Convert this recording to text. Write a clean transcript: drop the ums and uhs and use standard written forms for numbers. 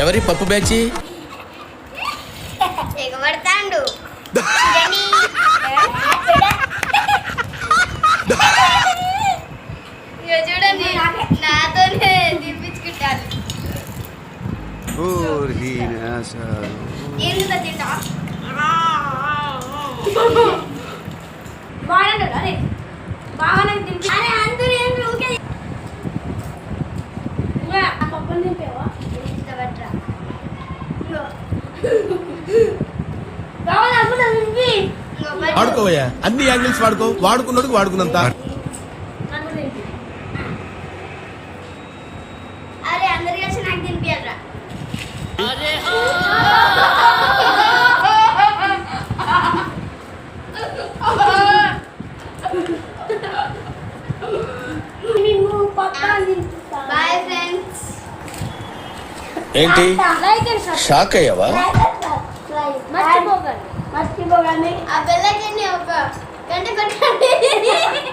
ఎవరి పప్పు బ్యాచి ఎగబడతాండు చూడండి నాతోనే తిప్పించుకుంటాను ఏంటో తింటా బాగా అరే బాగా తింటా అరే అందరూ ఏం ఊకే పప్పులు తింటావా ఇష్టపడరా వాడుకోవయ్యా అన్ని యాంగిల్స్ వాడుకో వాడుకున్నోడికి వాడుకున్నంత అరే అందరు కలిసి నాకు తినిపియరా బాయ్ ఫ్రెండ్స్ ఏంటి షాక్ అయ్యావా మర్చిపోకండి ఆ బెల్ ఐకాన్ని ఒక గంట కొట్టండి